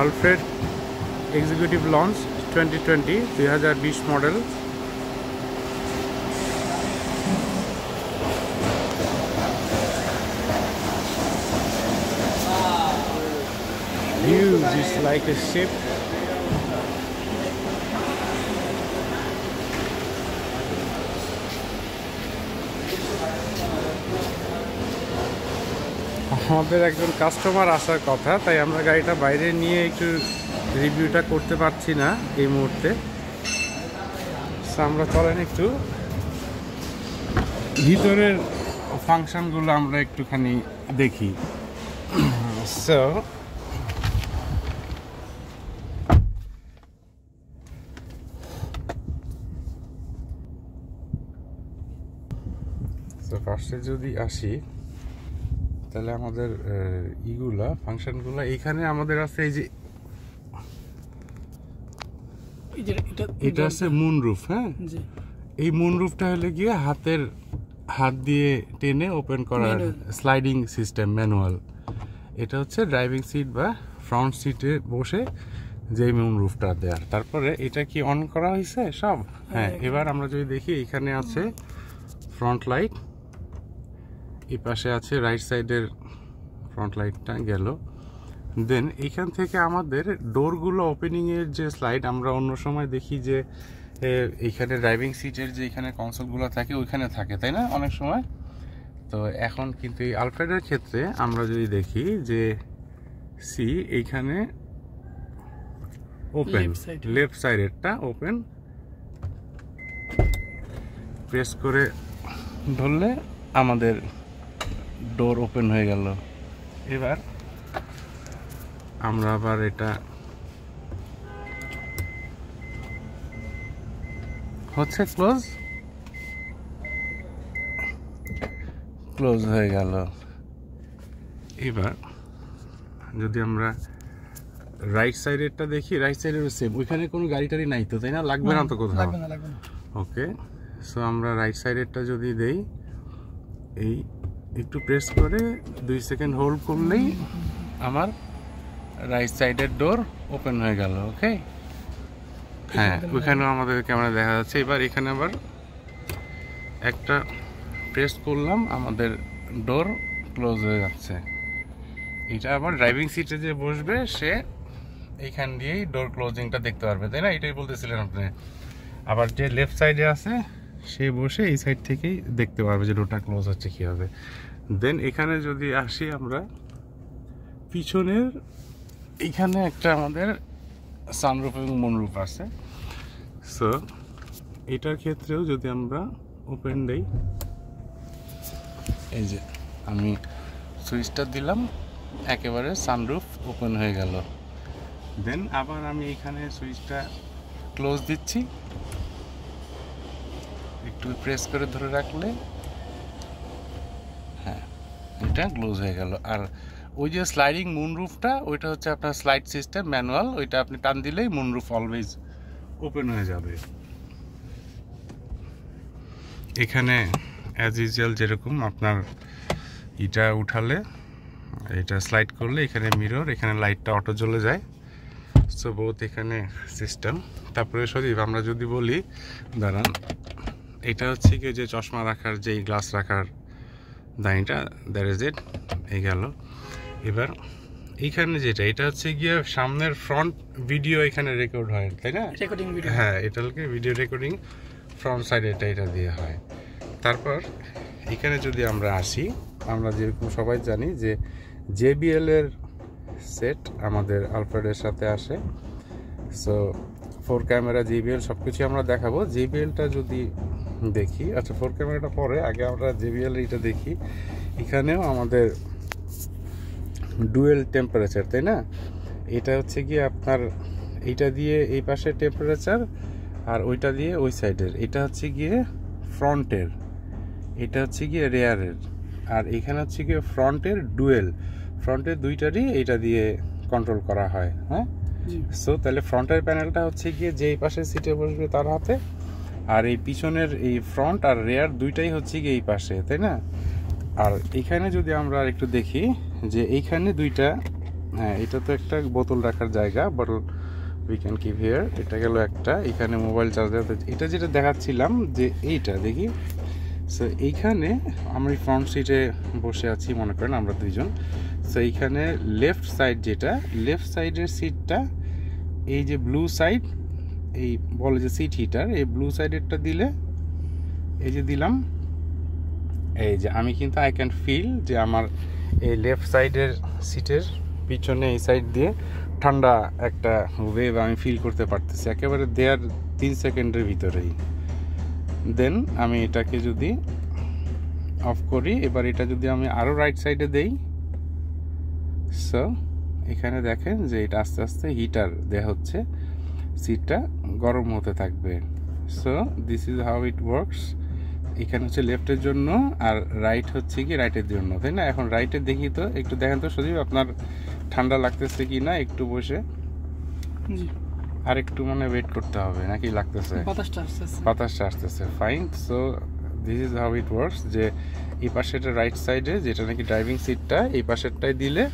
Alfred executive launch 2020 model. Huge, it's like a ship. আমাদের একজন customer আসার কথা, তাই আমরা গাড়িটা বাইরে নিয়ে একটু রিভিউটা করতে পারছি না এই মুহূর্তে। আমরা চলেন একটু ভিতরের ফাংশনগুলো আমরা একটুখানি দেখি। সো ফার্স্টে যদি আসি তাহলে আমাদের ইগুলা ফাংশনগুলো এইখানে আমাদের আছে। এই যে এটা আছে মুনরুফ। হ্যাঁ, এই মুনরুফটা হলে গিয়ে হাত দিয়ে টেনে ওপেন করার স্লাইডিং সিস্টেম, ম্যানুয়াল। এটা হচ্ছে ড্রাইভিং সিট বা ফ্রন্ট সিটে বসে যে মুনরুফটা দেয়ার। তারপরে এটা কি অন করা হয়েছে সব? হ্যাঁ, এবার আমরা যদি দেখি এখানে আছে ফ্রন্ট লাইট, এই পাশে আছে রাইট সাইডের ফ্রন্ট লাইটটা গেল। দেন এইখান থেকে আমাদের ডোরগুলো ওপেনিংয়ের যে স্লাইড, আমরা অন্য সময় দেখি যে এইখানে ড্রাইভিং সিটের যে এখানে কনসোলগুলো থাকে ওইখানে থাকে, তাই না অনেক সময়। তো এখন কিন্তু এই আলফ্রেডের ক্ষেত্রে আমরা যদি দেখি যে এইখানে ওপেন, লেফট সাইডেরটা ওপেন, প্রেস করে ধরলে আমাদের ডোর ওপেন হয়ে গেল। এবার আমরা আবার এটা হচ্ছে ক্লোজ হয়ে গেল। এবার যদি আমরা রাইট সাইডেরটা দেখি, রাইট সাইডেরও সেম, ওইখানে কোনো গাড়ি টাড়ি নাই তো, তাই না? লাগবে না তো কোথাও। ওকে, সো আমরা রাইট সাইডেরটা যদি দেই, এই একটু প্রেস করে 2 সেকেন্ড হোল্ড করলেই আমার রাইট সাইডের ডোর ওপেন হয়ে গেল। ওকে, হ্যাঁ, ওইখানেও আমাদের ক্যামেরা দেখা যাচ্ছে। এবার এখানে আবার একটা প্রেস করলাম, আমাদের ডোর ক্লোজ হয়ে যাচ্ছে। এটা আবার ড্রাইভিং সিটে যে বসবে সে এইখান দিয়েই ডোর ক্লোজিংটা দেখতে পারবে, তাই না? এটাই বলতেছিলেন আপনি। আবার যে লেফট সাইডে আছে সে বসে এই সাইড থেকেই দেখতে পারবে যে ডোরটা ক্লোজ হচ্ছে কীভাবে। দেন এখানে যদি আসি আমরা পিছনের, এইখানে একটা আমাদের সানরুফ এবং মুনরুফ আছে। সো এটার ক্ষেত্রেও যদি আমরা ওপেন দেই, এই যে আমি সুইচটা দিলাম, একেবারে সানরুফ ওপেন হয়ে গেল। দেন আবার আমি এখানে সুইচটা ক্লোজ দিচ্ছি, একটু প্রেস করে ধরে রাখলে হ্যাঁ, এটা ক্লোজ হয়ে গেল। আর ওই যে স্লাইডিং মুনরুফটা, ওইটা হচ্ছে আপনার স্লাইড সিস্টেম ম্যানুয়াল, ওইটা আপনি টান দিলেই মুনরুফ অলওয়েজ ওপেন হয়ে যাবে। এখানে অ্যাজ ইউজুয়াল যেরকম আপনার এটা উঠালে, এটা স্লাইড করলে এখানে মিরর, এখানে লাইটটা অটো জ্বলে যায়। সো বহুত এখানে সিস্টেম। তারপরে সজীব আমরা যদি বলি, দাঁড়ান, এটা হচ্ছে কি যে চশমা রাখার, যেই গ্লাস রাখার দাঁড়িটা, দ্যাট ইজ ইট, এই গেল। এবার এইখানে যেটা, এটা হচ্ছে গিয়ে সামনের ফ্রন্ট ভিডিও এখানে রেকর্ড হয়, তাই না? রেকর্ডিং ভিডিও, হ্যাঁ, এটাকে ভিডিও রেকর্ডিং ফ্রন্ট সাইডে এটা দিয়ে হয়। তারপর এখানে যদি আমরা আসি, আমরা যেরকম সবাই জানি যে JBL এর সেট আমাদের আলফ্রেডের সাথে আসে। সো 4 ক্যামেরা JBL সব কিছু আমরা দেখাবো। JBLটা যদি দেখি, আচ্ছা 4 ক্যামেরাটা পরে, আগে আমরা JBL এটা দেখি। এখানেও আমাদের ডুয়েল টেম্পারেচার, তাই না? এটা হচ্ছে গিয়ে আপনার এইটা দিয়ে এই পাশের টেম্পারেচার, আর ওইটা দিয়ে ওই সাইডের। এটা হচ্ছে গিয়ে ফ্রন্টের, এটা হচ্ছে গিয়ে রেয়ারের, আর এখানে হচ্ছে গিয়ে ফ্রন্টের ডুয়েল। ফ্রন্টের দুইটারই এইটা দিয়ে কন্ট্রোল করা হয়। হ্যাঁ, সো তাহলে ফ্রন্টের প্যানেলটা হচ্ছে গিয়ে যেই পাশে সিটে বসবে তার হাতে, আর এই পিছনের এই ফ্রন্ট আর রেয়ার দুইটাই হচ্ছে গিয়ে এই পাশে, তাই না? আর এখানে যদি আমরা একটু দেখি যে এইখানে দুইটা হ্যাঁ, এটা তো একটা বোতল রাখার জায়গা, bottle we can keep here. এটা গেল একটা, এখানে মোবাইল চার্জার। এটা যেটা দেখাচ্ছিলাম যে এইটা দেখি, সো এইখানে আমি ফ্রন্ট সিটে বসে আছি মনে করেন আমরা দুইজন। সো এইখানে লেফট সাইড, যেটা লেফট সাইডের সিটটা, এই যে ব্লু সাইড, এই বলে যে সিট হিটার, এই ব্লু সাইডেরটা দিলে, এই যে দিলাম, এই যে আমি কিন্তু আই ক্যান ফিল যে আমার এই লেফট সাইডের সিটের পিছনে এই সাইড দিয়ে ঠান্ডা একটা ওয়েভ আমি ফিল করতে পারতেছি একেবারে দেয়ার 3 সেকেন্ডের ভিতরেই। দেন আমি এটাকে যদি অফ করি, এবার এটা যদি আমি আরও রাইট সাইডে দেই, সো এখানে দেখেন যে এটা আস্তে আস্তে হিটার দেয়া হচ্ছে, সিটটা গরম হতে থাকবে। So this is how it works. এখানে হচ্ছে লেফটের জন্য আর রাইট হচ্ছে কি রাইটের জন্য, তাই না? এখন রাইটের দেখি তো, একটু দেখেন তো সজীব আপনার ঠান্ডা লাগতেছে কি না, একটু বসে আর একটু মানে ওয়েট করতে হবে নাকি লাগতেছে? বাতাসটা আসতেছে, fine. So this is how it works, যে এই পাশেটা রাইট সাইডে যেটা নাকি ড্রাইভিং সিটটা, এই পাশেরটাই দিলে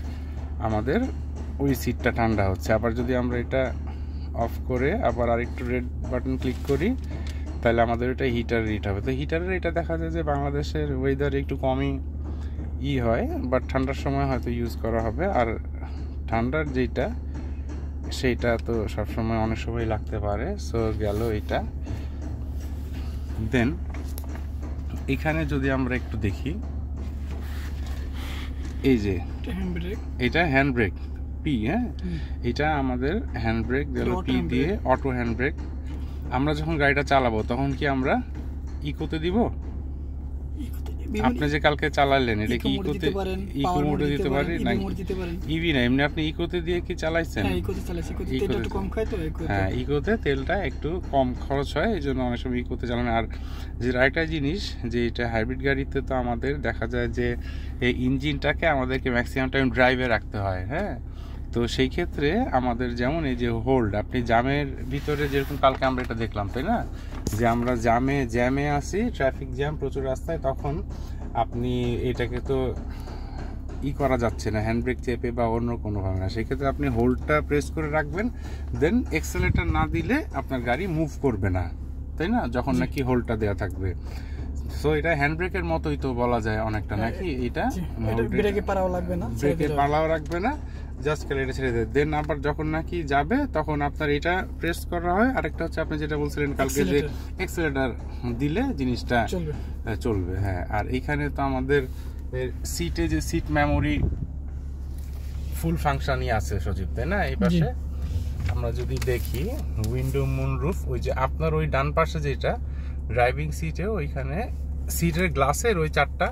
আমাদের ওই সিটটা ঠান্ডা হচ্ছে। আবার যদি আমরা এটা অফ করে আবার আরেকটু রেড বাটন ক্লিক করি, তাহলে আমাদের এটা হিটার রিড হবে। তো হিটারের এটা দেখা যায় যে বাংলাদেশের ওয়েদার একটু কমই হয়, বাট ঠান্ডার সময় হয়তো ইউজ করা হবে। আর ঠান্ডার যেটা সেইটা তো সবসময় অনেক সময় লাগতে পারে। সো গেল এটা। দেন এখানে যদি আমরা একটু দেখি, এই যে এটা হ্যান্ড ব্রেক পি, হ্যাঁ, এটা আমাদের হ্যান্ড ব্রেক গেল পি দিয়ে, অটো হ্যান্ড ব্রেক। আমরা যখন গাড়িটা চালাবো তখন কি আমরা ইকোতে দিব? আপনি যে কালকে চালালেন এটা কি ইকোতে, ইকো মোডে দিতে পারি না? ইভি না, এমনি আপনি ইকোতে দিয়ে কি চালাইছেন? হ্যাঁ, ইকোতে তেলটা একটু কম খরচ হয়, এই জন্য অনেক সময় ইকোতে চালানো। আর যে আরেকটা জিনিস, যে এটা হাইব্রিড গাড়িতে তো আমাদের দেখা যায় যে এই ইঞ্জিনটাকে আমাদেরকে ম্যাক্সিমাম টাইম ড্রাইভে রাখতে হয়। হ্যাঁ, তো সেই ক্ষেত্রে আমাদের যেমন এই যে হোল্ড, আপনি জ্যামের ভিতরে যেরকম কালকে আমরা এটা দেখলাম, তাই না, যে আমরা জ্যামে আসি, ট্রাফিক জ্যাম প্রচুর রাস্তায়, তখন আপনি এটাকে তো করা যাচ্ছে না হ্যান্ড ব্রেক চেপে বা অন্য কোনোভাবে না। সেক্ষেত্রে আপনি হোল্ডটা প্রেস করে রাখবেন, দেন এক্সেলেটর না দিলে আপনার গাড়ি মুভ করবে না, তাই না, যখন নাকি হোল্ডটা দেওয়া থাকবে। সো এটা হ্যান্ড ব্রেকের মতোই তো বলা যায় অনেকটা নাকি, এটা ব্রেকে পাড়াও রাখবে না, জাস্ট এটা ছেড়ে দেয়। দেন আবার যখন নাকি যাবে তখন আপনার এটা প্রেস করা হয়। আরেকটা হচ্ছে আপনি যেটা বলছিলেন কালকে, যে এক্সেলেটর দিলে জিনিসটা চলবে। হ্যাঁ, আর এখানে তো আমাদের সিটে যে সিট মেমোরি ফুল ফাংশনই আছে সজীব, তাই না? এই পাশে আমরা যদি দেখি উইন্ডো মুনরুফ, ওই যে আপনার ওই ডান পাশে যেটা ড্রাইভিং সিটে, ওইখানে সিটের গ্লাসের ওই চারটা,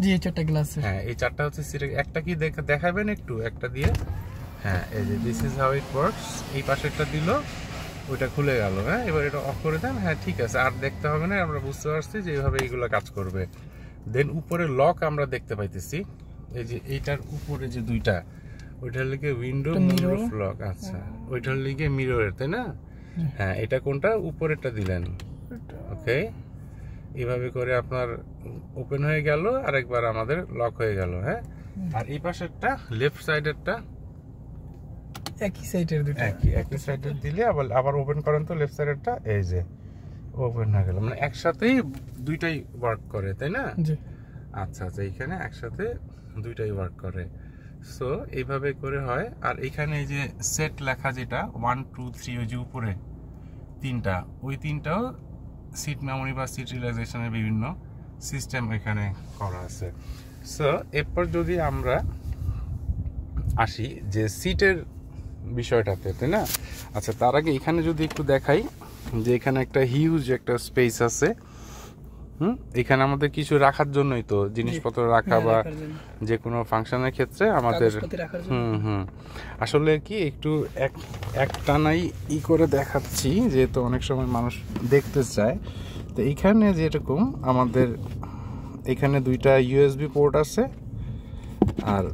জি এই চারটা গ্লাস, হ্যাঁ এই চারটা হচ্ছে সিটের। একটা কি দেখাবেন একটু একটা দিয়ে? হ্যাঁ, এই যে this is how it works. এই পাশেরটা দিল, ওইটা খুলে গেল। হ্যাঁ, এবার এটা অফ করে দেন। হ্যাঁ, ঠিক আছে, আর দেখতে হবে না, আমরা বুঝতে পারছি যে এইভাবে এইগুলো কাজ করবে। দেন উপরে লক আমরা দেখতে পাইতেছি, এই যে এইটার উপরে যে দুইটা, ওইটার লিগে উইন্ডো মুনরুফ লক। আচ্ছা, ওইটার লিগে মিররের, তাই না? হ্যাঁ, এটা কোনটা? উপরেরটা দিলেন। ওকে, এইভাবে করে আপনার ওপেন হয়ে গেল, আরেকবার আমাদের লক হয়ে গেল। হ্যাঁ, আর এই পাশেরটা লেফট সাইডেরটা একই সাইডের দুটো, একই সাইডের দিলে আবার ওপেন করেন তো লেফট সাইডেরটা, এই যে ওপেন হয়ে গেল। মানে একসাথেই দুইটাই ওয়ার্ক করে, তাই না? আচ্ছা আচ্ছা, এইখানে একসাথে দুইটাই ওয়ার্ক করে। সো এইভাবে করে হয়। আর এখানে এই যে সেট লেখা যেটা 1 2 3, ওই যে উপরে তিনটা, ওই তিনটাও সিট মেমোরি বা সিট রিল্যাক্সেশনের বিভিন্ন সিস্টেম এখানে করা আছে। সো এরপর যদি আমরা আসি যে সিটের বিষয়টাতে, তাই না? আচ্ছা, তার আগে এখানে যদি একটু দেখাই যে এখানে একটা হিউজ একটা স্পেস আছে। এখানে আমাদের কিছু রাখার জন্যই তো, জিনিসপত্র রাখা বা যে কোনো ফাংশনের ক্ষেত্রে আমাদের আসলে কি একটু একটানাই করে দেখাচ্ছি, যেহেতু অনেক সময় মানুষ দেখতে চায়। তো এইখানে যেরকম আমাদের এখানে দুইটা ইউএসবি পোর্ট আছে, আর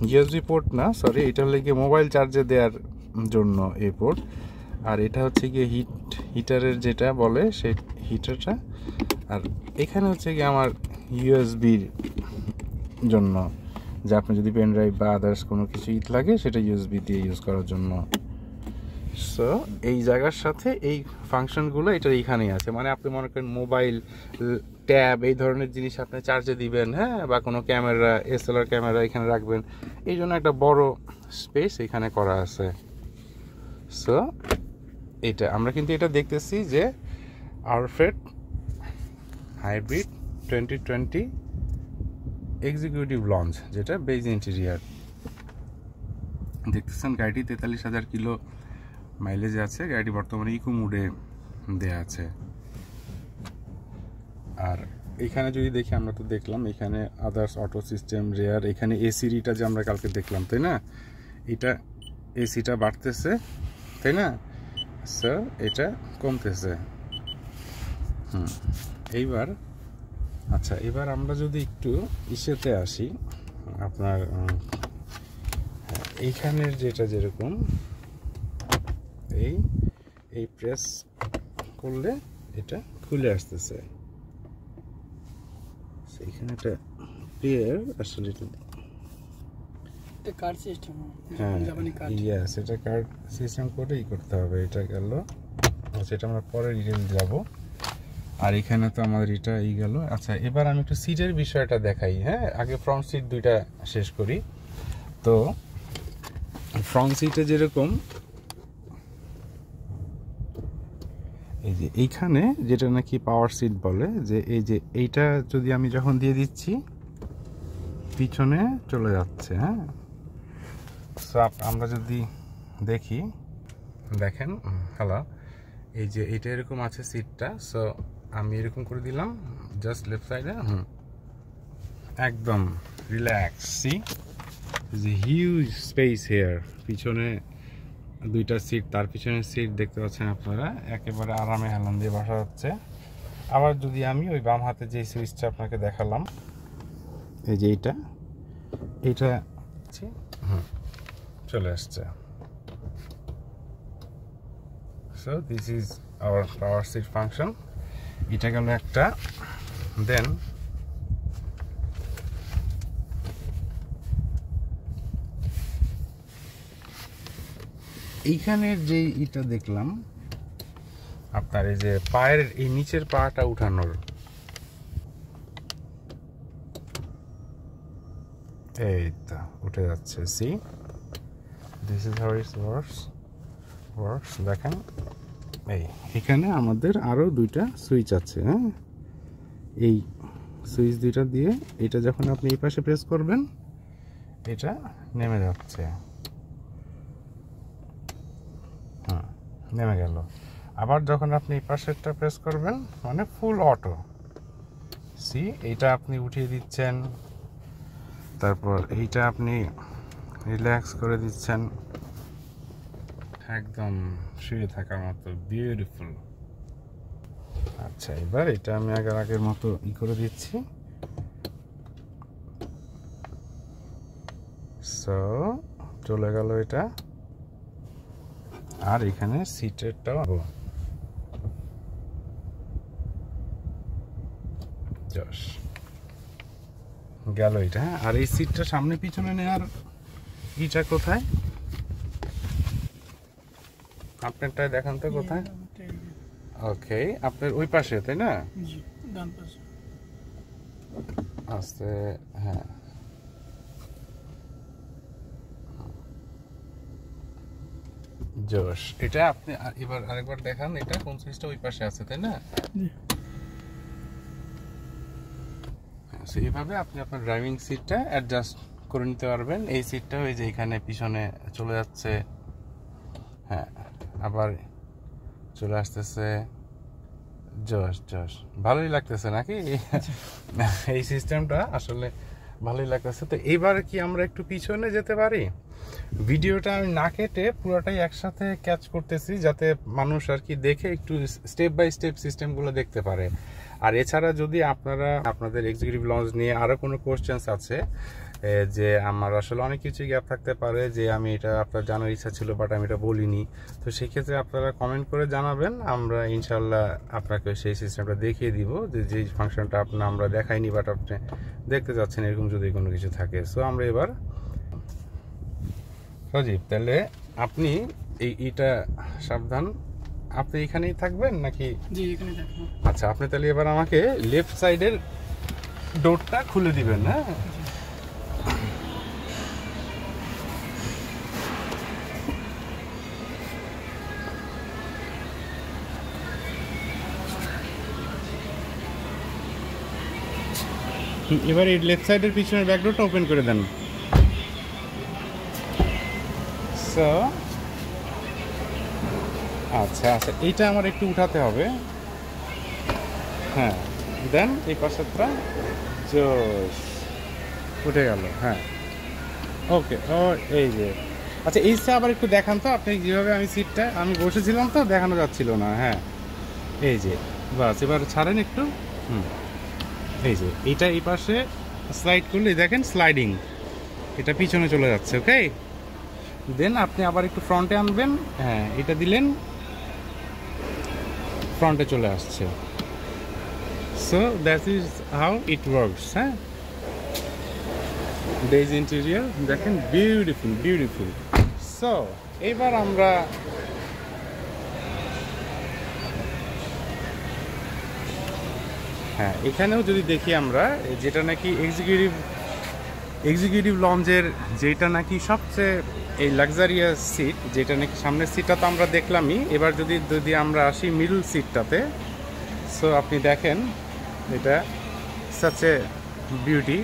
ইউএসবি পোর্ট না, সরি, এটা হলে গিয়ে মোবাইল চার্জে দেওয়ার জন্য এই পোর্ট। আর এটা হচ্ছে গিয়ে হিটারের যেটা বলে সেই হিটারটা। আর এখানে হচ্ছে গিয়ে আমার ইউএসবির জন্য যে আপনি যদি পেন ড্রাইভ বা আদার্স কোনো কিছু লাগে সেটা ইউএসবি দিয়ে ইউজ করার জন্য। সো এই জায়গার সাথে এই ফাংশনগুলো এটা এইখানেই আছে। মানে আপনি মনে করেন মোবাইল, ট্যাব, এই ধরনের জিনিস আপনি চার্জে দিবেন, হ্যাঁ, বা কোনো ক্যামেরা, এসএলআর ক্যামেরা এখানে রাখবেন, এই জন্য একটা বড় স্পেস এখানে করা আছে। সো এটা আমরা কিন্তু এটা দেখতেছি যে আরফেড হাইব্রিড 2020 এক্সিকিউটিভ লঞ্চ, যেটা বেজ ইন্টেরিয়ার দেখতেছেন। গাড়িটি 43,000 কিলো মাইলেজ আছে। গাড়িটি বর্তমানে ইকো মোডে দেয়া আছে। আর এখানে যদি দেখি, আমরা তো দেখলাম এখানে আদার্স অটো সিস্টেম, রেয়ার, এখানে এসিটা যে আমরা কালকে দেখলাম, তাই না, এটা এসিটা বাড়তেছে, তাই না, স্যার এটা কমতেছে। এইবার আচ্ছা, এবার আমরা যদি একটু ইসেতে আসি, আপনার এইখানের যেটা যেরকম এই প্রেস করলে এটা খুলে আসতেছে। এখানে একটা প্লেয়ার আসলে কার্ড সিস্টেম, হ্যাঁ, ইয়েস, এটা কার্ড সিস্টেম করেই করতে হবে। এটা গেল, সেটা আমরা পরে ডিটেল যাব। আর এখানে তো আমাদের এটা গেল। আচ্ছা, এবার আমি একটু সিটের বিষয়টা দেখাই। হ্যাঁ, আগে ফ্রন্ট সিট দুইটা শেষ করি। তো ফ্রন্ট সিটে যেরকম এই যে এইখানে যেটা নাকি পাওয়ার সিট বলে, যে এই যে এইটা যদি আমি যখন দিয়ে দিচ্ছি পিছনে চলে যাচ্ছে। হ্যাঁ, সো আমরা যদি দেখি, দেখেন, হ্যালো, এই যে এইটা এরকম আছে সিটটা। সো আমি এরকম করে দিলাম জাস্ট লেফট সাইডে, একদম রিল্যাক্স। সি যে হিউজ স্পেস হেয়ার, পিছনে দুইটা সিট, তার পিছনে সিট দেখতে পাচ্ছেন আপনারা, একেবারে আরামে হেলান দিয়ে বসা যাচ্ছে। আবার যদি আমি ওই বাম হাতে যে সুইচটা আপনাকে দেখালাম, এই যে এইটা চলে আসছে। So this is our power seat function. এটা গেল একটা। দেন এইখানের যে এটা দেখলাম আপনার, এই যে পায়ের এই নিচের পাটা উঠানোর, এই তো উঠে যাচ্ছে। C this is how it works. দেখেন, এখানে আমাদের আরো দুইটা সুইচ আছে। হ্যাঁ, এই সুইচ দুইটা দিয়ে এটা যখন আপনি এই পাশে প্রেস করবেন, এটা নেমে যাচ্ছে। নেমে গেল। আবার যখন আপনি এই পাশেরটা প্রেস করবেন, মানে ফুল অটো। সি এইটা আপনি উঠিয়ে দিচ্ছেন, তারপর এইটা আপনি রিল্যাক্স করে দিচ্ছেন, একদম শুয়ে থাকার মতো বিউটিফুল। আচ্ছা, এবার এটা আমি আগের মতো করে দিচ্ছি। সো চলে গেল এটা। আর এখানে সিটেরটাও গেল এটা। আর এই সিটটা সামনে পিছনে নেওয়ার ইটা কোথায়, আপনারটা দেখান তো কোথায়। ওকে, আপনার ওই পাশে, তাই না, আস্তে, হ্যাঁ, জোশ। এটা আপনি এবার আরেকবার দেখান, এটা কোন সুইচটা ওই পাশে আছে, তাই না। এইভাবে আপনি আপনার ড্রাইভিং সিটটা অ্যাডজাস্ট করে নিতে পারবেন। এই সিটটা ওই যে এখানে পিছনে চলে যাচ্ছে, হ্যাঁ, আবার চলে আসতেছে। জোশ, ভালোই লাগতেছে নাকি এই সিস্টেমটা? আসলে ভালোই লাগতেছে। তো এইবার কি আমরা একটু পিছনে যেতে পারি? ভিডিওটা আমি না কেটে পুরোটাই একসাথে ক্যাচ করতেছি, যাতে মানুষ আর কি দেখে একটু স্টেপ বাই স্টেপ সিস্টেমগুলো দেখতে পারে। আর এছাড়া যদি আপনারা আপনাদের এক্সিকিউটিভ লঞ্চ নিয়ে আরও কোনো কোশ্চেন্স আছে, যে আমার আসলে অনেক কিছু গ্যাপ থাকতে পারে, যে আমি এটা আপনার জানার ইচ্ছা ছিল বাট আমি এটা বলিনি। তো সেই ক্ষেত্রে আপনারা কমেন্ট করে জানাবেন, আমরা ইনশাল্লাহ আপনাকে সেই সিস্টেমটা দেখিয়ে দিব, যে যেই ফাংশনটা আমরা দেখাইনি বাট আপনি দেখতে যাচ্ছেন, এরকম যদি কোনো কিছু থাকে। সো আমরা এবার সজীব, তাহলে আপনি এইটা সাবধান, আপনি এখানেই থাকবেন নাকি? জি এখানে থাকবো। আচ্ছা, আপনি তাহলে এবার আমাকে লেফট সাইডের ডোরটা খুলে দিবেন। হ্যাঁ, এবার এই লেফট সাইডের পিছনের ব্যাক ডোরটা ওপেন করে দেন। সো আচ্ছা আচ্ছা, এইটা আমার একটু উঠাতে হবে। হ্যাঁ, দেন এই পাশেরটা জোস উঠে গেল। হ্যাঁ, ওকে। ও এই যে, আচ্ছা এইটা আবার একটু দেখান তো, আপনি যেভাবে আমি সিটটা আমি বসেছিলাম তো দেখানো যাচ্ছিল না। হ্যাঁ, এই যে বাস, এবার ছাড়েন একটু। এই যে এইটা এই পাশে স্লাইড করলে দেখেন স্লাইডিং, এটা পিছনে চলে যাচ্ছে। ওকে, দেন আপনি আবার একটু ফ্রন্টে আনবেন। হ্যাঁ, এটা দিলেন, ফ্রন্টে চলে আসছে। So that is how it works. হ্যাঁ, ডেজ ইন্টেরিয়র দেখেন, বিউটিফুল বিউটিফুল। সো এইবার আমরা হ্যাঁ, এখানেও যদি দেখি আমরা, যেটা নাকি এক্সিকিউটিভ লঞ্চের যেটা নাকি সবচেয়ে এই লাক্সারিয়াস সিট, যেটা নাকি সামনের সিটটা তো আমরা দেখলামই। এবার যদি আমরা আসি মিডল সিটটাতে, সো আপনি দেখেন এটা সাচ এ বিউটি।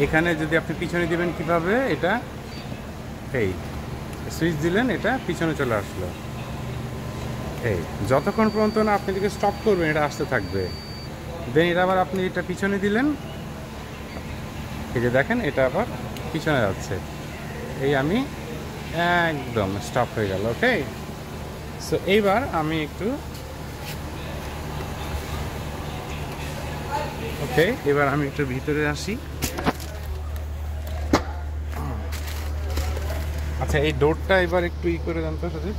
এখানে যদি আপনি পিছনে দিবেন কিভাবে, এটা এই সুইচ দিলেন, এটা পিছনে চলে আসলো। এই যতক্ষণ পর্যন্ত না আপনি এদিকে স্টপ করবেন, এটা আসতে থাকবে। দেন এটা আবার আপনি এটা পিছনে দিলেন, এই যে দেখেন এটা আবার পিছনে যাচ্ছে। এই আমি একদম স্টপ হয়ে গেল। ওকে, সো এইবার আমি একটু এবার আমি একটু ভিতরে আসি। আচ্ছা, এই ডোরটা এবার একটু করে দেন তো সজীব।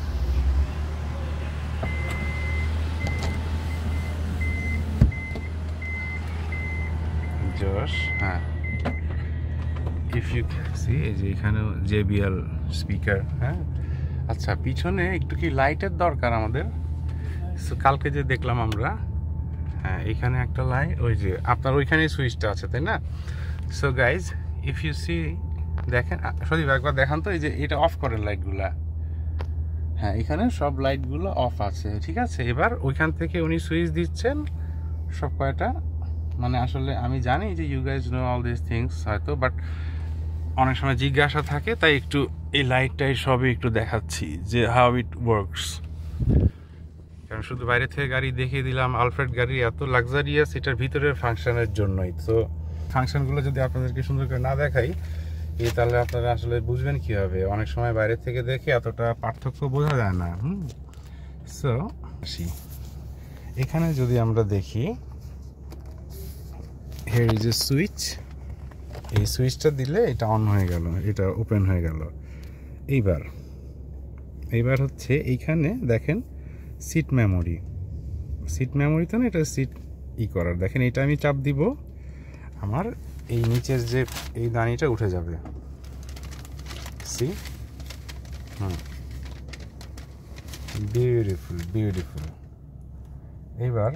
জোশ। হ্যাঁ, ইফ ইউ সি, এই যে এখানেও JBL স্পিকার। হ্যাঁ, আচ্ছা, পিছনে একটু কি লাইটের দরকার আমাদের। সো কালকে যে দেখলাম আমরা, হ্যাঁ এখানে একটা লাইট, ওই যে আপনার ওইখানে সুইচটা আছে, তাই না? So guys, if you see, দেখেন সজীব একবার দেখান তো, এই যে এটা অফ করেন লাইটগুলা। হ্যাঁ, এখানে সব লাইটগুলো অফ আছে, ঠিক আছে। এবার ওইখান থেকে উনি সুইচ দিচ্ছেন সব কয়টা। মানে আসলে আমি জানি যে you guys know all this things হয়তো, বাট অনেক সময় জিজ্ঞাসা থাকে, তাই একটু এই লাইটটাই সবই একটু দেখাচ্ছি যে হাউ ইট ওয়ার্কস। কারণ শুধু বাইরে থেকে গাড়ি দেখিয়ে দিলাম, আলফ্রেড গাড়ি এত লাক্সারিয়াস, এটার ভিতরের ফাংশনের জন্যই। তো ফাংশনগুলো যদি আপনাদেরকে সুন্দর করে না দেখাই, তাহলে আপনারা আসলে বুঝবেন কীভাবে। অনেক সময় বাইরে থেকে দেখে এতটা পার্থক্য বোঝা যায় না। সো আসি, এখানে যদি আমরা দেখি, হিয়ার ইজ এ সুইচ। এই সুইচটা দিলে এটা অন হয়ে গেল, এটা ওপেন হয়ে গেল। এইবার হচ্ছে এইখানে দেখেন সিট মেমোরি তো না, এটা সিট করার। দেখেন এটা আমি চাপ দিব, আমার এই নিচের যে এই দানিটা উঠে যাবে। See, beautiful beautiful. এইবার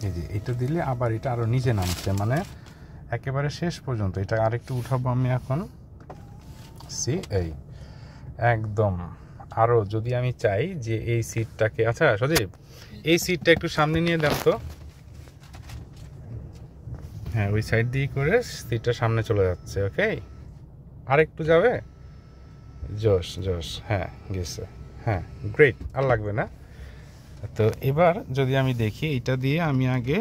এই যে এটা দিলে আবার এটা আরো নিচে নামছে, মানে একেবারে শেষ পর্যন্ত। এটা আরেকটু উঠাবো আমি এখন। সি, এই একদম আরো যদি আমি চাই যে এই সিটটাকে, আচ্ছা সজীব এই সিটটা একটু সামনে নিয়ে দেন তো। হ্যাঁ, ওই সাইড দিয়ে করে সিটটা সামনে চলে যাচ্ছে। ওকে, আর একটু যাবে। জোশ জোশ। হ্যাঁ, গেছে। হ্যাঁ, গ্রেট, আর লাগবে না। তো এবার যদি আমি দেখি, এটা দিয়ে আমি আগে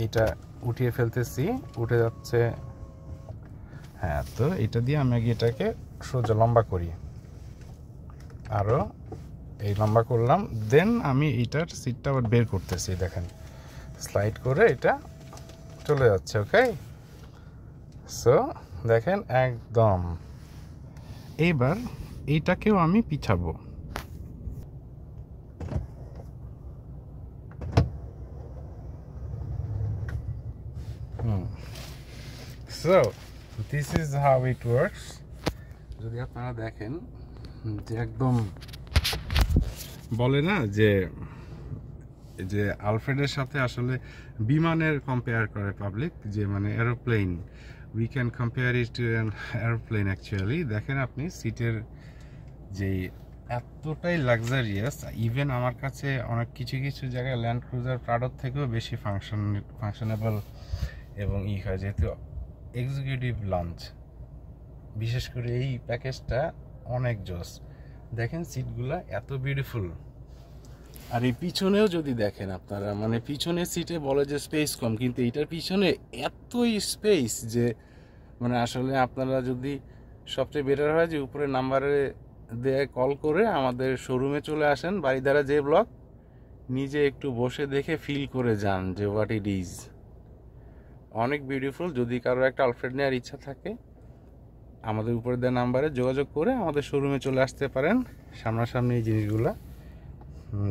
এইটা উঠিয়ে ফেলতেছি, উঠে যাচ্ছে। হ্যাঁ, তো এটা দিয়ে আমি আগে এটাকে সোজা লম্বা করি, আরো এই লম্বা করলাম, দেন আমি এইটার সিটটা আবার বের করতেছি, দেখেন স্লাইড করে এটা চলে যাচ্ছে। ওকে, সো দেখেন একদম। এইবার এইটাকেও আমি পিছাবো। So this is how it works. যদি আপনারা দেখেন যে একদম বলে না যে আলফ্রেডের সাথে আসলে বিমানের কম্পেয়ার করে পাবলিক, যে মানে aeroplane, we can compare it to an aeroplane actually. দেখেন আপনি সিটের যেই এতটাই লাক্সারিয়াস, ইভেন আমার কাছে অনেক কিছু কিছু জায়গায় ল্যান্ড ক্রুজার প্রাডোর থেকেও বেশি ফাংশনেবল এবং হয়, যেহেতু এক্সিকিউটিভ লঞ্চ, বিশেষ করে এই প্যাকেজটা অনেক জোস। দেখেন সিটগুলা এত বিউটিফুল। আর এই পিছনেও যদি দেখেন আপনারা, মানে পিছনের সিটে বলে যে স্পেস কম, কিন্তু এইটার পিছনে এতই স্পেস যে মানে আসলে আপনারা যদি সবচেয়ে বেটার হয় যে উপরে নাম্বারে দিয়ে কল করে আমাদের শোরুমে চলে আসেন, বাড়িধারা যে ব্লক, নিজে একটু বসে দেখে ফিল করে যান যে হোয়াট ইট ইজ। অনেক বিউটিফুল। যদি কারো একটা আলফ্রেড নেওয়ার ইচ্ছা থাকে, আমাদের উপরে দেওয়া নাম্বারে যোগাযোগ করে আমাদের শোরুমে চলে আসতে পারেন সামনাসামনি এই জিনিসগুলো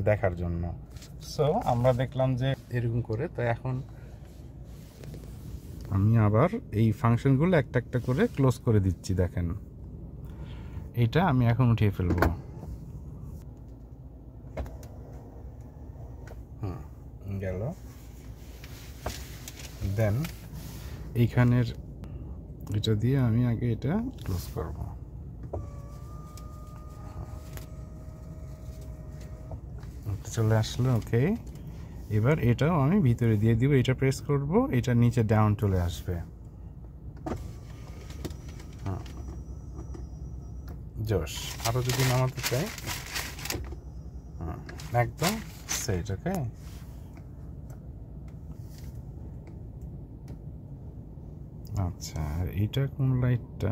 দেখার জন্য। সো আমরা দেখলাম যে এরকম করে, তো এখন আমি আবার এই ফাংশনগুলো একটা একটা করে ক্লোজ করে দিচ্ছি। দেখেন এটা আমি এখন উঠিয়ে ফেলবো। গেল। দেন এইখানের এটা দিয়ে আমি আগে এটা ক্লোজ করব। চলে আসলো। ওকে, এবার এটাও আমি ভিতরে দিয়ে দিব, এটা প্রেস করব, এটা নিচে ডাউন চলে আসবে। জোশ। আরো যদি নামাতে চাই একদম সেট। ওকে, আচ্ছা এইটা কোন লাইটটা?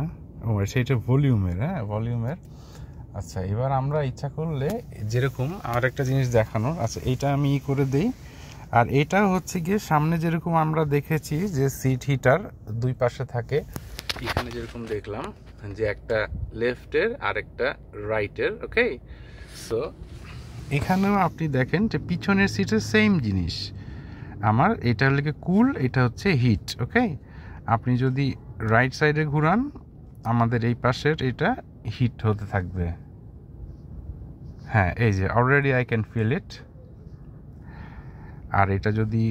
ও সেটা ভলিউমের। হ্যাঁ, ভলিউমের। আচ্ছা, এবার আমরা ইচ্ছা করলে যেরকম আর একটা জিনিস দেখানোর, আচ্ছা এইটা আমি করে দেই। আর এটা হচ্ছে গিয়ে সামনে যেরকম আমরা দেখেছি যে সিট হিটার দুই পাশে থাকে, এখানে যেরকম দেখলাম যে একটা লেফটের আর একটা রাইটের। ওকে, সো এখানেও আপনি দেখেন যে পিছনের সিটের সেম জিনিস। আমার এটা হলে কুল, এটা হচ্ছে হিট। ওকে, আপনি যদি রাইট সাইডে ঘুরান, আমাদের এই পাশের এটা হিট হতে থাকবে। হ্যাঁ, এই যে already I can feel it. আর এটা যদি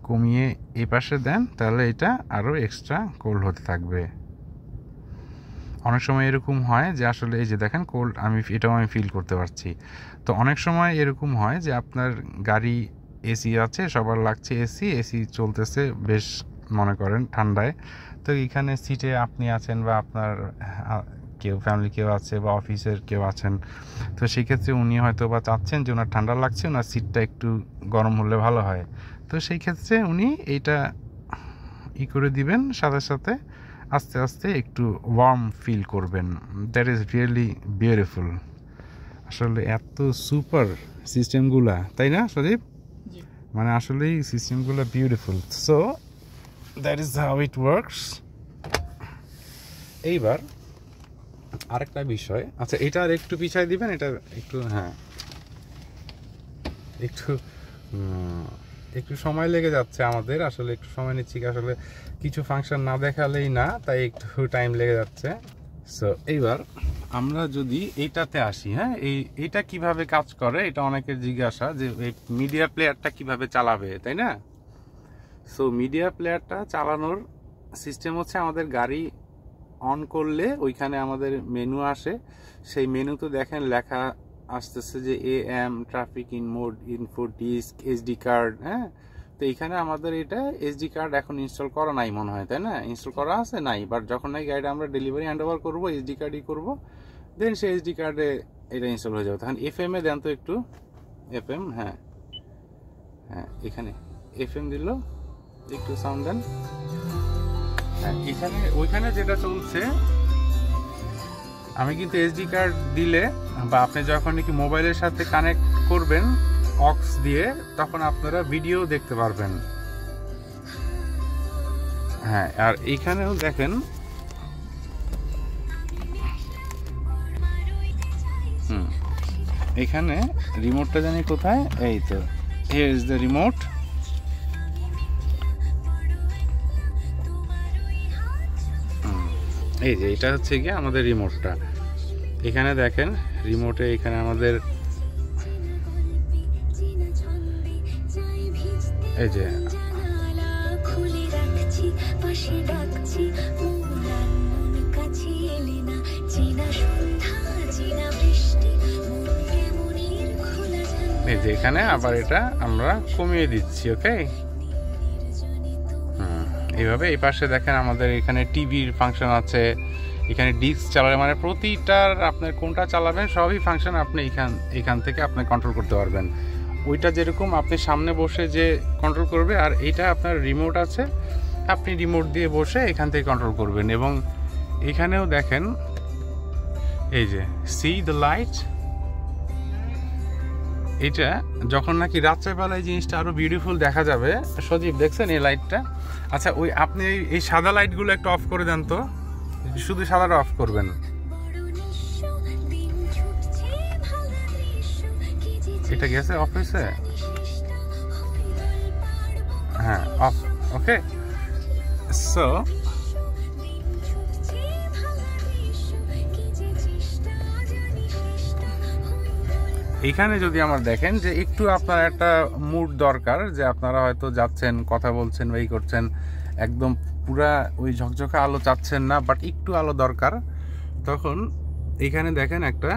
কমিয়ে এই পাশে দেন, তাহলে এটা আরও এক্সট্রা কোল্ড হতে থাকবে। অনেক সময় এরকম হয় যে আসলে এই যে দেখেন কোল্ড, এটাও আমি ফিল করতে পারছি। তো অনেক সময় এরকম হয় যে আপনার গাড়ি এসি আছে, সবার লাগছে এসি চলতেছে বেশ, মনে করেন ঠান্ডায়, তো এখানে সিটে আপনি আছেন বা আপনার কেউ ফ্যামিলি কেউ আছে বা অফিসের কেউ আছেন, তো সেক্ষেত্রে উনি হয়তো বা চাচ্ছেন যে ওনার ঠান্ডা লাগছে, ওনার সিটটা একটু গরম হলে ভালো হয়। তো সেই ক্ষেত্রে উনি এইটা করে দিবেন, সাথে সাথে আস্তে আস্তে একটু ওয়ার্ম ফিল করবেন। That is really beautiful. আসলে এত সুপার সিস্টেমগুলা, তাই না সদীপ? মানে আসলেই সিস্টেমগুলো beautiful. So that is how it works. এইবার আরেকটা বিষয়, আচ্ছা এটা আর একটু পিছায় দিবেন, এটা একটু, হ্যাঁ একটু সময় লেগে যাচ্ছে আমাদের, আসলে একটু সময় নিচ্ছি, আসলে কিছু ফাংশন না দেখালেই না, তাই একটু টাইম লেগে যাচ্ছে। সো এইবার আমরা যদি এইটাতে আসি, হ্যাঁ এইটা কিভাবে কাজ করে, এটা অনেকের জিজ্ঞাসা যে এই মিডিয়া প্লেয়ারটা কিভাবে চালাবে, তাই না? সো মিডিয়া প্লেয়ারটা চালানোর সিস্টেম হচ্ছে, আমাদের গাড়ি অন করলে ওইখানে আমাদের মেনু আসে, সেই মেনুতে দেখেন লেখা আসতেছে যে AM traffic in mode, info disk, SD card. হ্যাঁ, তো এইখানে আমাদের এটা এসডি কার্ড এখন ইনস্টল করা নাই মনে হয়, তাই না? ইনস্টল করা আছে নাই, বাট যখন এই গাড়িটা আমরা ডেলিভারি হ্যান্ড ওভার করবো, এসডি কার্ডই করবো, দেন সেই এসডি কার্ডে এটা ইনস্টল হয়ে যাবে। তখন FM এ দেন তো একটু, FM, হ্যাঁ এখানে FM দিল, একটু সাউন্ড দেন। হ্যাঁ, এখানে ওইখানে যেটা চলছে, আমি কিন্তু এসডি কার্ড দিলে বা আপনি যখন কি মোবাইলের সাথে কানেক্ট করবেন অক্স দিয়ে, তখন আপনারা ভিডিও দেখতে পারবেন। হ্যাঁ, আর এখানেও দেখেন এখানে রিমোটটা জানি কোথায়, এই তো হিয়ার ইজ দ্য রিমোট। এই যে এটা হচ্ছে গিয়ে আমাদের রিমোটটা। এখানে দেখেন রিমোটে এখানে আমাদের এই যে এখানে আবার এটা আমরা কমিয়ে দিচ্ছি। ওকে, এইভাবে এই পাশে দেখেন আমাদের এখানে টিভির ফাংশন আছে, এখানে ডিস্ক চালালে মানে প্রতিটার আপনার কোনটা চালাবেন সবই ফাংশন আপনি এখান থেকে আপনি কন্ট্রোল করতে পারবেন। ওইটা যেরকম আপনি সামনে বসে যে কন্ট্রোল করবে, আর এইটা আপনার রিমোট আছে, আপনি রিমোট দিয়ে বসে এখান থেকে কন্ট্রোল করবেন। এবং এখানেও দেখেন এই যে সি দ্য লাইট, এটা যখন নাকি রাত্রেবেলায় জিনিসটা আরো বিউটিফুল দেখা যাবে। সজীব দেখছেন এই লাইটটা? আচ্ছা, ওই আপনি এই সাদা লাইটগুলো একটু অফ করে দেন তো, শুধু সাদাটা অফ করবেন। এটা গেছে অফ হয়েছে? হ্যাঁ, অফ। ওকে, সো এখানে যদি আমরা দেখেন যে একটু আপনার একটা মুড দরকার, যে আপনারা হয়তো যাচ্ছেন, কথা বলছেন বা এই করছেন, একদম পুরা ওই ঝকঝকে আলো চাচ্ছেন না, বাট একটু আলো দরকার, তখন এখানে দেখেন একটা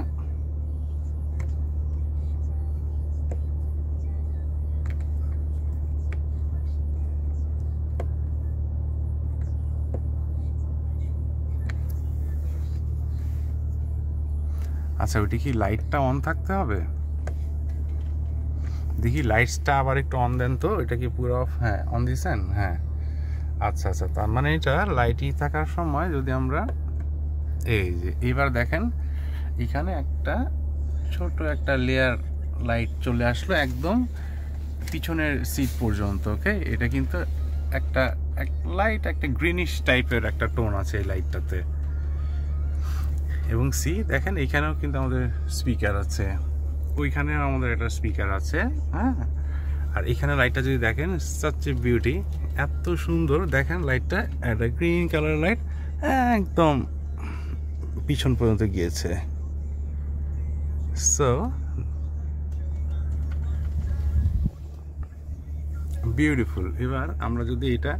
আচ্ছা, ওইটা কি লাইটটা অন থাকতে হবে? দেখি লাইটসটা আবার একটু অন দেন তো। এটা কি পুরো অফ? হ্যাঁ, অন দিয়েছেন। হ্যাঁ, আচ্ছা আচ্ছা, তার মানে এটা লাইটই থাকার সময় যদি আমরা এই যে এইবার দেখেন এখানে একটা ছোট একটা লেয়ার লাইট চলে আসলো একদম পিছনের সিট পর্যন্ত। ওকে, এটা কিন্তু একটা লাইট, একটা গ্রিনিশ টাইপের একটা টোন আছে এই লাইটটাতে। এবং সি দেখেন এখানেও কিন্তু আমাদের স্পিকার আছে, ওইখানেও আমাদের একটা স্পিকার আছে। হ্যাঁ, আর এখানে লাইটটা যদি দেখেন, সাচ এ বিউটি, এত সুন্দর দেখেন লাইটটা, একটা গ্রিন কালার লাইট একদম পিছন পর্যন্ত গিয়েছে। So beautiful. এবার আমরা যদি এটা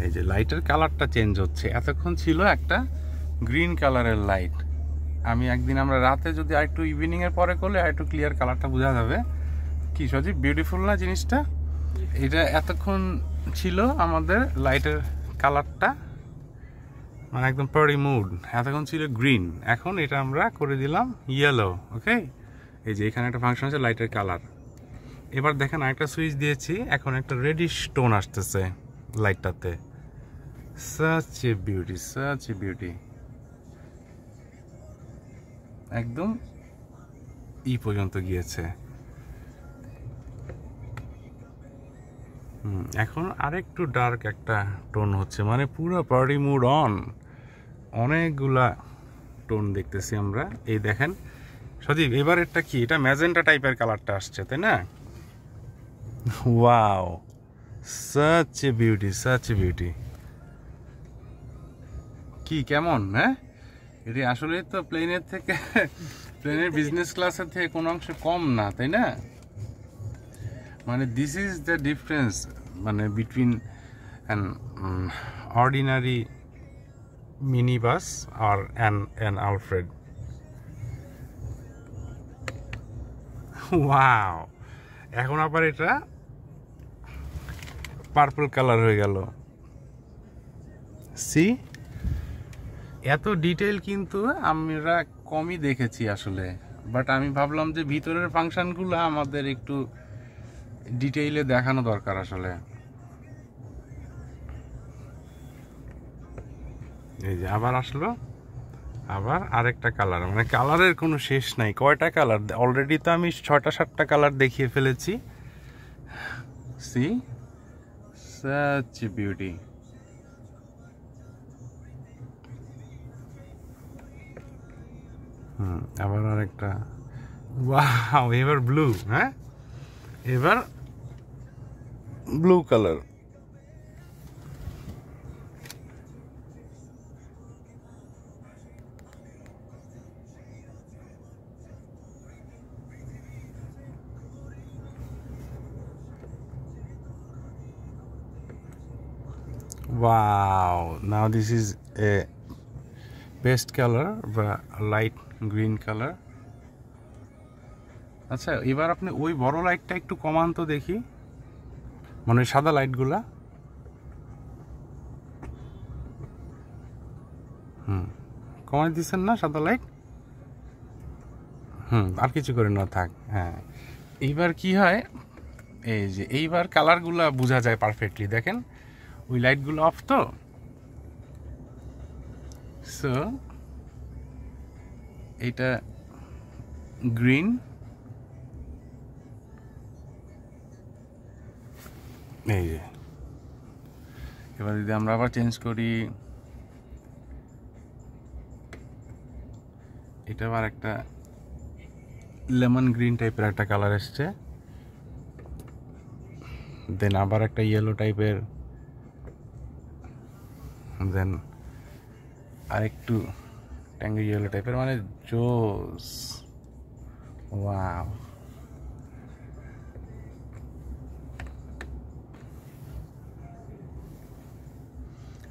এই যে লাইটের কালারটা চেঞ্জ হচ্ছে, এতক্ষণ ছিল একটা গ্রিন কালারের লাইট। আমি একদিন আমরা রাতে যদি আরেকটু ইভিনিং এর পরে করলে আরেকটু ক্লিয়ার কালারটা বোঝা যাবে। কি সজীব, বিউটিফুল না জিনিসটা? এটা এতক্ষণ ছিল আমাদের লাইটের কালারটা মানে একদম পারি মুড, এতক্ষণ ছিল গ্রিন, এখন এটা আমরা করে দিলাম ইয়েলো। ওকে, এই যে এখানে একটা ফাংশন আছে লাইটের কালার। এবার দেখেন আরেকটা সুইচ দিয়েছি, এখন একটা রেডিশ টোন আসতেছে লাইটটাতে। Such a beauty, such a beauty, একদম ই পর্যন্ত গিয়েছে। এখন আরেকটু ডার্ক একটা টোন হচ্ছে, মানে পুরো পার্টি মুড অন, অনেকগুলা টোন দেখতেছি আমরা। এই দেখেন সজীব, এবার এটা কি, এটা ম্যাজেন্টা টাইপের কালারটা আসছে, তাই না? Wow, such a beauty, such a beauty. কি কেমন? হ্যাঁ, এটি আসলে তো প্লেনের থেকে, প্লেনের বিজনেস ক্লাসের থেকে কোনো অংশ কম না, তাই না? মানে দিস ইজ দ্য ডিফারেন্স, মানে between an ordinary mini bus আর অ্যান আলফ্রেড। ওয়াও, এখন আবার এটা পার্পল কালার হয়ে গেল। সি, এত ডিটেইল কিন্তু আমরা কমই দেখেছি আসলে, বাট আমি ভাবলাম যে ভিতরের ফাংশনগুলো আমাদের একটু ডিটেইলে দেখানো দরকার আসলে। এই যে আবার আসলো, আবার আরেকটা কালার, মানে কালারের কোনো শেষ নাই। কয়টা কালার অলরেডি তো আমি 6টা-7টা কালার দেখিয়ে ফেলেছি। See such beauty. আবার আরেকটা, ওয়াও, এবার ব্লু। হ্যাঁ, এবার blue colour. Wow, now this is a best color বা লাইট গ্রিন কালার। আচ্ছা, এবার আপনি ওই বড় লাইটটা একটু কমান তো দেখি, মানে সাদা লাইটগুলা। কমাই দিচ্ছেন না সাদা লাইট? আর কিছু করে না, থাক। হ্যাঁ, এইবার কি হয়, এই যে এইবার কালারগুলা বোঝা যায় পারফেক্টলি। দেখেন ওই লাইটগুলো অফ তো, সো এটা গ্রিন, এই যে। এবার যদি আমরা আবার চেঞ্জ করি, এটা আবার একটা লেমন গ্রিন টাইপের একটা কালার এসছে, দেন আবার একটা ইয়েলো টাইপের, দেন আরেকটু ট্যাঙ্গি ইয়েলো টাইপের, মানে জোস। ওয়াও,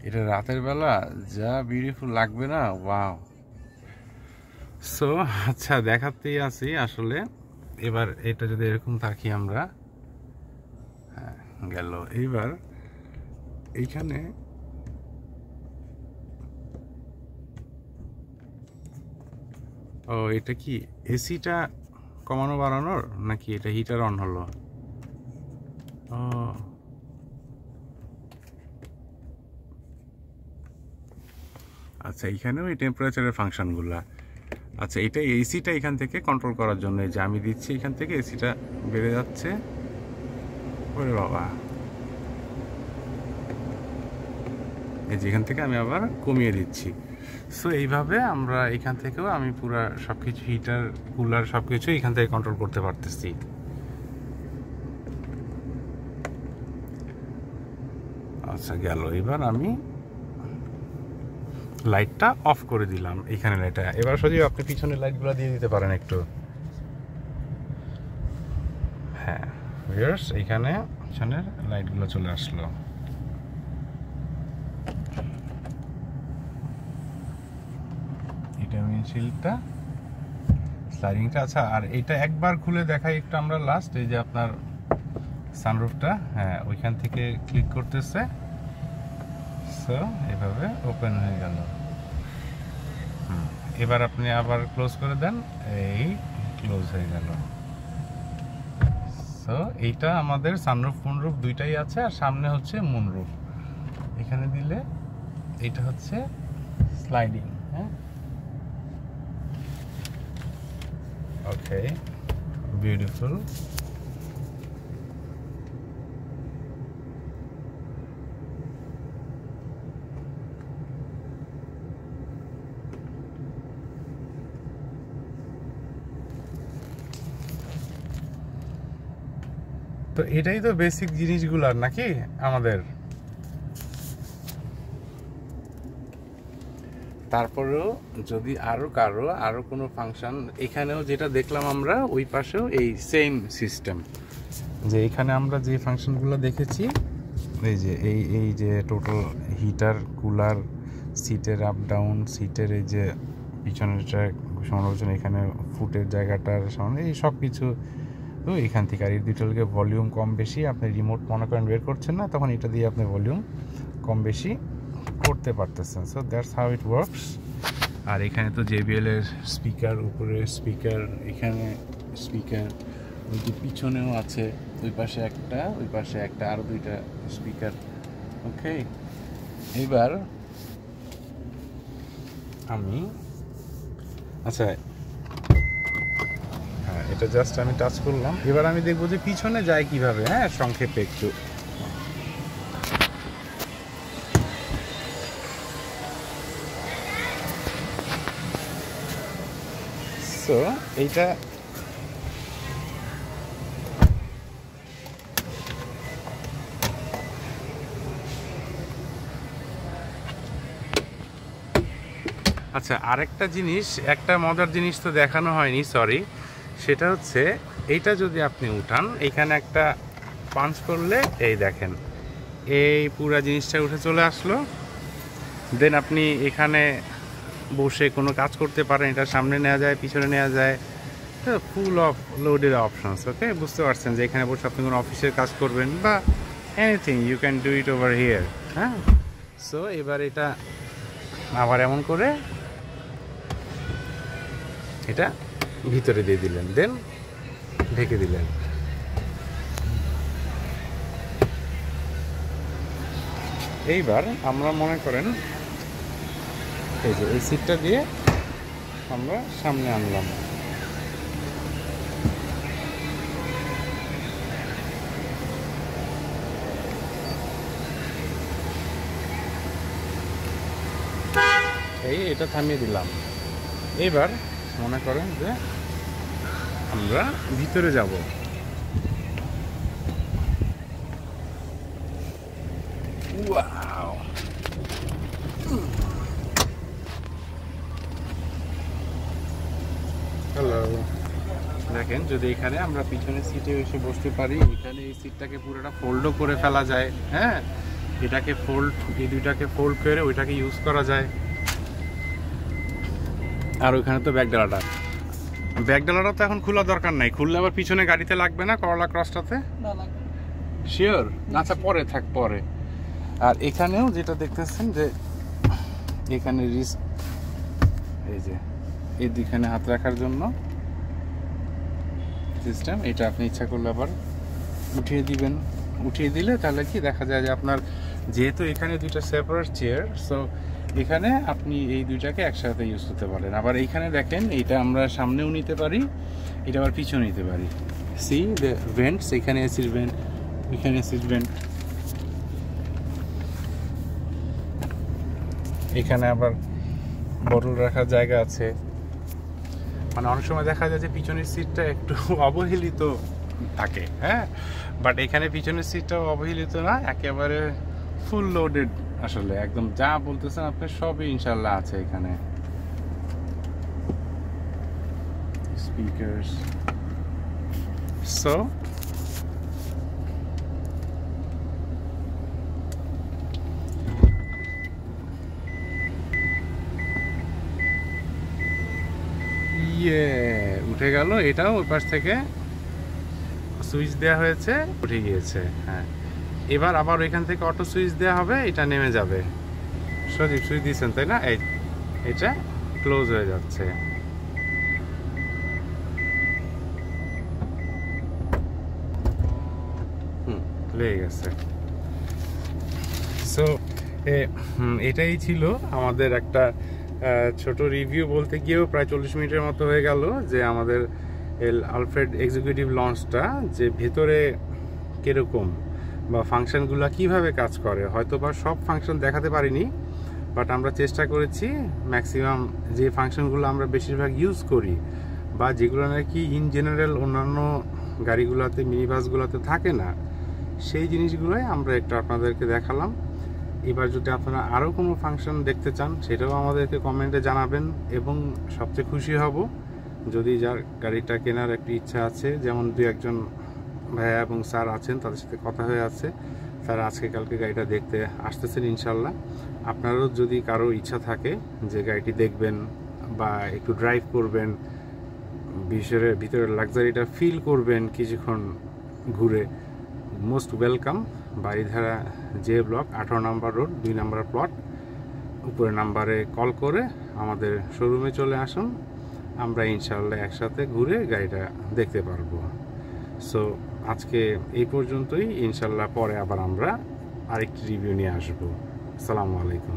এটা রাতের বেলা যা বিউটিফুল লাগবে না, ওয়াও। সো আচ্ছা, দেখাতেই আছি আসলে। এবার এটা যদি এরকম থাকি আমরা, হ্যাঁ গেল। এইবার এইখানে ও, এটা কি এসিটা কমানো বাড়ানোর নাকি এটা হিটার অন হলো? ও আচ্ছা, এইখানেও এই টেম্পারেচারের ফাংশনগুলা। আচ্ছা, এটা এসিটা এখান থেকে কন্ট্রোল করার জন্য, যে আমি দিচ্ছি এখান থেকে এসিটা বেড়ে যাচ্ছে। ওরে বাবা, এই যে এখান থেকে আমি আবার কমিয়ে দিচ্ছি। সো এইভাবে আমরা এখান থেকেও আমি পুরা সবকিছু, হিটার কুলার সবকিছু এখান থেকে কন্ট্রোল করতে পারতেছি। আচ্ছা গেল। এবার আমি লাইটটা অফ করে দিলাম, এখানে লাইটটা। এবার সজীব আপনি পিছনের লাইটগুলো দিয়ে দিতে পারেন একটু। হ্যাঁ ভিউয়ার্স, এইখানে পিছনের লাইটগুলো চলে আসলো। এটা উইন্ডশিল্ডটা, স্লাইডিংটা। আচ্ছা, আর এটা একবার খুলে দেখাই একটু আমরা লাস্ট। এই যে আপনার সানরুফটা, হ্যাঁ ওইখান থেকে ক্লিক করতেছে, সো এভাবে ওপেন হয়ে গেল। এবার আপনি আবার ক্লোজ করে দেন, এই ক্লোজ হয়ে গেল। সো এইটা আমাদের সানরুফ মুনরুফ দুইটাই আছে, আর সামনে হচ্ছে মুনরুফ। এখানে দিলে এটা হচ্ছে স্লাইডিং। হ্যাঁ, ওকে, বিউটিফুল। তো এটাই তো বেসিক জিনিসগুলো নাকি আমাদের। তারপরেও যদি আরো কোনো ফাংশন, এখানেও যেটা দেখলাম আমরা, ওই পাশেও এই সেম সিস্টেম, যে এখানে আমরা যে ফাংশনগুলো দেখেছি, এই যে এই যে টোটাল হিটার, কুলার, সিটের আপ ডাউন, সিটের এই যে পিছনের সমালোচনা, এখানে ফুটের জায়গাটার সামনে, এই সব কিছু তো এখান থেকে। আর এই দুটোকে ভলিউম কম বেশি, আপনি রিমোট মনে করেন বের করছেন না, তখন এটা দিয়ে আপনি ভলিউম কম বেশি করতে পারতেছেন। So that's how it works. আর এখানে তো JBL এর স্পিকার, উপরে স্পিকার, এখানে স্পিকার, ওই যে পিছনেও আছে, ওই পাশে একটা, আরও দুইটা স্পিকার। ওকে, এবার আমি আচ্ছা হ্যাঁ, এটা জাস্ট আমি টাচ করলাম। এবার আমি দেখবো যে পিছনে যায় কিভাবে। হ্যাঁ, সংক্ষেপে একটু। সো এইটা আচ্ছা, আরেকটা জিনিস, একটা মজার জিনিস তো দেখানো হয়নি, সরি। সেটা হচ্ছে এইটা যদি আপনি উঠান, এখানে একটা পাঞ্চ করলে এই দেখেন এই পুরা জিনিসটা উঠে চলে আসলো। দেন আপনি এখানে বসে কোনো কাজ করতে পারেন। এটা সামনে নেওয়া যায়, পিছনে নেওয়া যায়, ফুল অফ লোডেড অপশনস। ওকে, বুঝতে পারছেন যে এখানে বসে আপনি কোনো অফিসের কাজ করবেন বা anything, you can do it over here. হ্যাঁ, সো এবার এটা আবার এমন করে এটা ভিতরে দিয়ে দিলেন, দেন ঢেকে দিলেন। এইবার আমরা মনে করেন এই যে এই সিটটা দিয়ে আমরা সামনে আনলাম। এটা থামিয়ে দিলাম। এবার মনে করেন যে আমরা ভিতরে যাব। Wow, hello. দেখেন, যদি এখানে আমরা পিছনের সিটে এসে বসতে পারি, এখানে এই সিটটাকে পুরোটা ফোল্ডও করে ফেলা যায়। হ্যাঁ, এটাকে ফোল্ড, এই দুইটাকে ফোল্ড করে ওইটাকে ইউজ করা যায়। আর ওইখানে তো ব্যাগ ডালাটা তো এখন খোলা দরকার নাই। খুললে আবার পিছনে গাড়িতে লাগবে না করলা ক্রসটাতে? শিওর? আচ্ছা, পরে থাক, পরে। আর এখানেও যেটা দেখতেছেন যে এখানে রিস্ক, এই যে এই দুইখানে হাত রাখার জন্য সিস্টেম। এটা আপনি ইচ্ছা করলে আবার উঠিয়ে দিবেন। উঠিয়ে দিলে তাহলে কি দেখা যায় যে আপনার, যেহেতু এখানে দুইটা সেপারেট চেয়ার, সো এখানে আপনি এই দুইটাকে একসাথে ইউজ করতে পারেন। আবার এইখানে দেখেন, এইটা আমরা সামনেও নিতে পারি, এটা আবার পিছনে নিতে পারি। সি দ্য ভেন্টস, এখানে এসির ভেন্ট, এখানে এসির ভেন্ট, এখানে আবার বটল রাখার জায়গা আছে। মানে অনেক সময় দেখা যায় যে পিছনের সিটটা একটু অবহেলিত থাকে। হ্যাঁ, বাট এখানে পিছনের সিটটাও অবহেলিত না, একেবারে ফুল লোডেড। আসলে একদম যা বলতেছেন আপনি সবই ইনশাল্লাহ আছে এখানে। স্পিকার্স, সো উঠে গেল। এটাও ওই পাশ থেকে সুইচ দেওয়া হয়েছে, উঠে গিয়েছে। হ্যাঁ, এবার আবার এখান থেকে অটো সুইচ দেওয়া হবে, এটা নেমে যাবে। সজীব সুইচ দিয়েছেন তাই না? এটা ক্লোজ হয়ে যাচ্ছে। লেগে গেছে। সো এটাই ছিল আমাদের একটা ছোট রিভিউ। বলতে গিয়েও প্রায় 40 মিনিটের মতো হয়ে গেল যে আমাদের আলফ্রেড এক্সিকিউটিভ লঞ্চটা যে ভেতরে কিরকম বা ফাংশনগুলো কিভাবে কাজ করে। হয়তো বা সব ফাংশন দেখাতে পারিনি, বাট আমরা চেষ্টা করেছি ম্যাক্সিমাম যে ফাংশনগুলো আমরা বেশিরভাগ ইউজ করি বা যেগুলো নাকি ইন জেনারেল অন্যান্য গাড়িগুলোতে, মিনি বাসগুলোতে থাকে না, সেই জিনিসগুলোই আমরা একটু আপনাদেরকে দেখালাম। এবার যদি আপনারা আরও কোনো ফাংশন দেখতে চান, সেটাও আমাদেরকে কমেন্টে জানাবেন। এবং সবচেয়ে খুশি হব যদি যার গাড়িটা কেনার একটি ইচ্ছা আছে, যেমন দু একজন ভাইয়া এবং স্যার আছেন, তাদের সাথে কথা হয়ে আছে, তারা আজকে কালকে গাড়িটা দেখতে আসতেছেন ইনশাল্লাহ। আপনারও যদি কারো ইচ্ছা থাকে যে গাড়িটি দেখবেন বা একটু ড্রাইভ করবেন, ভিতরে লাক্সারিটা ফিল করবেন কিছুক্ষণ ঘুরে, most welcome. Baridhara J block, 18 নম্বর রোড, 2 নম্বর প্লট, উপরে নাম্বারে কল করে আমাদের শোরুমে চলে আসুন। আমরা ইনশাল্লাহ একসাথে ঘুরে গাড়িটা দেখতে পারবো। সো আজকে এই পর্যন্তই। ইনশাল্লাহ পরে আবার আমরা আরেকটি রিভিউ নিয়ে আসবো। আসসালামু আলাইকুম।